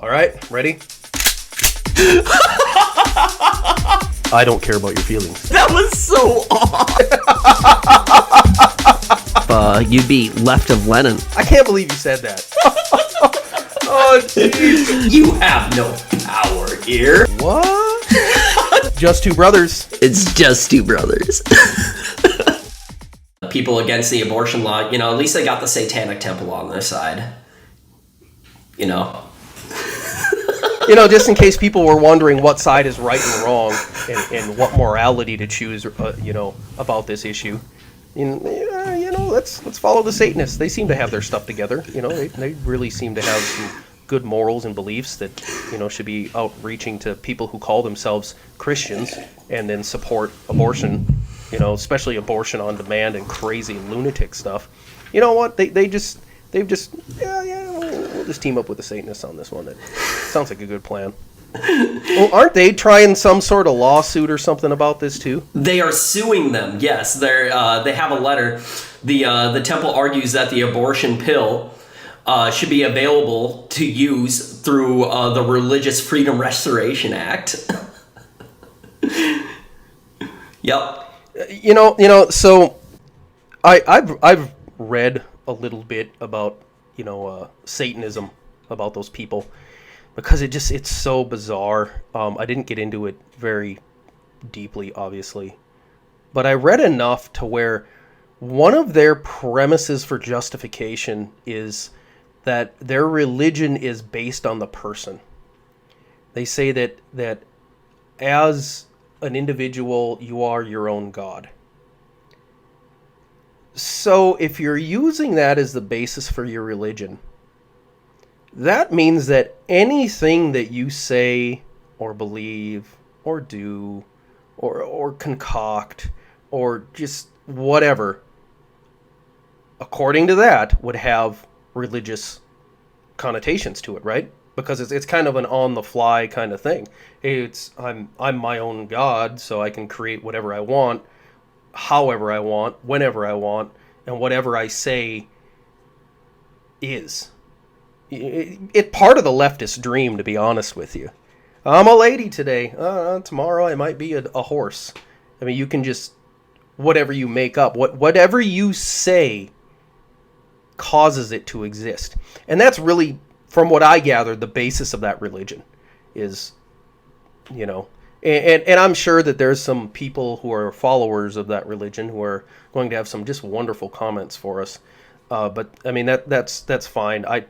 All right, ready? I don't care about your feelings. That was so odd. You'd be left of Lenin. I can't believe you said that. Oh, jeez. You have no power here. What? Just two brothers. It's just two brothers. People against the abortion law, at least they got the Satanic Temple on their side. Just in case people were wondering what side is right and wrong and what morality to choose, about this issue. Let's follow the Satanists. They seem to have their stuff together. They really seem to have some good morals and beliefs that, should be outreaching to people who call themselves Christians and then support abortion, especially abortion on demand and crazy lunatic stuff. You know what? We'll just team up with the Satanists on this one. That sounds like a good plan. Well, aren't they trying some sort of lawsuit or something about this too? They are suing them. Yes, they have a letter. The temple argues that the abortion pill should be available to use through the Religious Freedom Restoration Act. Yep. So I've read a little bit about Satanism, about those people, because it's so bizarre. I didn't get into it very deeply, obviously, but I read enough to where one of their premises for justification is that their religion is based on the person. They say that as an individual, you are your own God. So if you're using that as the basis for your religion, that means that anything that you say or believe or do or concoct or just whatever, according to that, would have religious connotations to it, right? Because it's kind of an on-the-fly kind of thing. I'm my own God, so I can create whatever I want, however I want, whenever I want, and whatever I say is. It's part of the leftist dream, to be honest with you. I'm a lady today. Tomorrow I might be a horse. I mean, you can just, whatever you make up, whatever you say causes it to exist. And that's really, from what I gather, the basis of that religion is, and I'm sure that there's some people who are followers of that religion who are going to have some just wonderful comments for us. But I mean, that's fine. I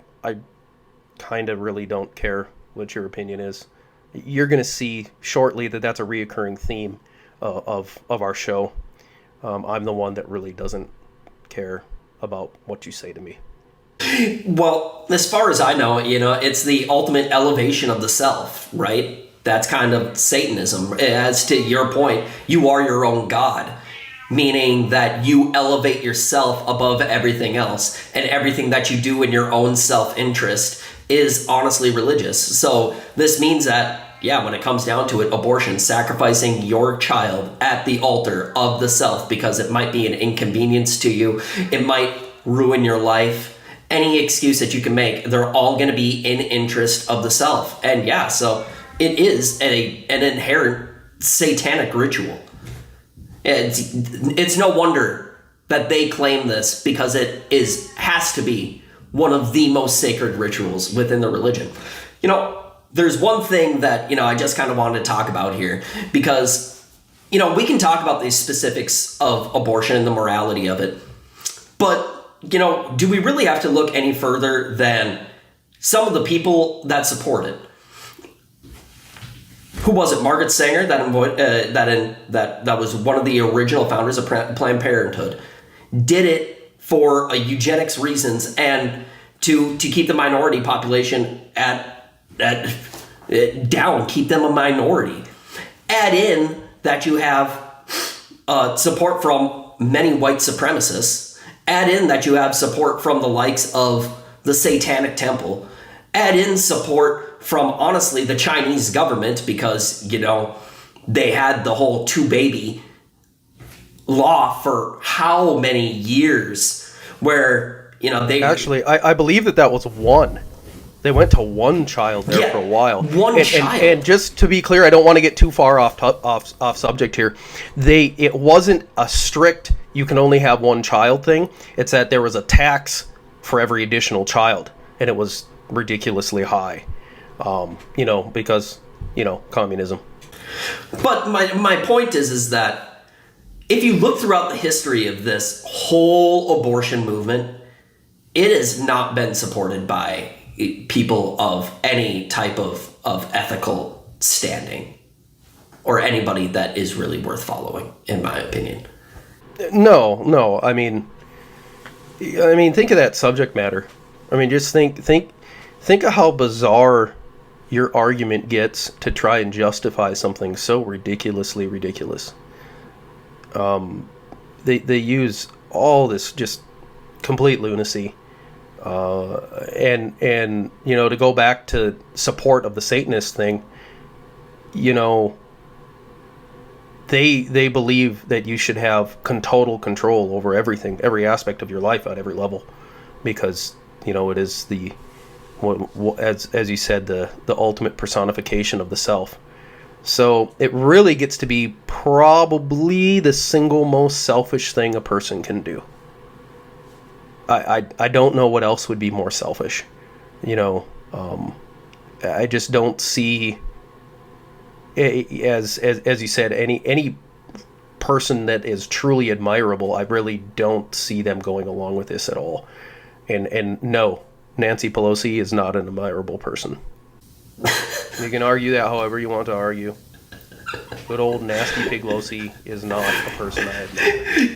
kind of really don't care what your opinion is. You're going to see shortly that that's a reoccurring theme of our show. I'm the one that really doesn't care about what you say to me. Well, as far as I know, it's the ultimate elevation of the self, right? That's kind of Satanism. As to your point, you are your own God, meaning that you elevate yourself above everything else, and everything that you do in your own self-interest is honestly religious. So this means that, when it comes down to it, abortion, sacrificing your child at the altar of the self because it might be an inconvenience to you, it might ruin your life, any excuse that you can make, they're all going to be in interest of the self. And so it is an inherent satanic ritual. It's no wonder that they claim this, because it has to be one of the most sacred rituals within the religion. There's one thing that, I just kind of wanted to talk about here, because, we can talk about the specifics of abortion and the morality of it, but, do we really have to look any further than some of the people that support it? Who was it? Margaret Sanger, that was one of the original founders of Planned Parenthood, did it for eugenics reasons and to keep the minority population down, keep them a minority. Add in that you have support from many white supremacists. Add in that you have support from the likes of the Satanic Temple. Add in support from, honestly, the Chinese government, because, they had the whole two-baby law for how many years, where, they... Actually, I believe that was one. They went to one child there Yeah, for a while. one child. And just to be clear, I don't want to get too far off subject here. It wasn't a strict you can only have one child thing. It's that there was a tax for every additional child, and it was ridiculously high. Because communism. But my point is that if you look throughout the history of this whole abortion movement, it has not been supported by people of any type of ethical standing or anybody that is really worth following, in my opinion. No. I mean, think of that subject matter. I mean, just think of how bizarre your argument gets to try and justify something so ridiculously ridiculous. They use all this just complete lunacy. And to go back to support of the Satanist thing, they believe that you should have total control over everything, every aspect of your life at every level, because it is as you said, the ultimate personification of the self. So it really gets to be probably the single most selfish thing a person can do. I don't know what else would be more selfish. I just don't see, as you said, any person that is truly admirable. I really don't see them going along with this at all. And no, Nancy Pelosi is not an admirable person. You can argue that however you want to argue. Good old nasty Piglosi is not a person I admire.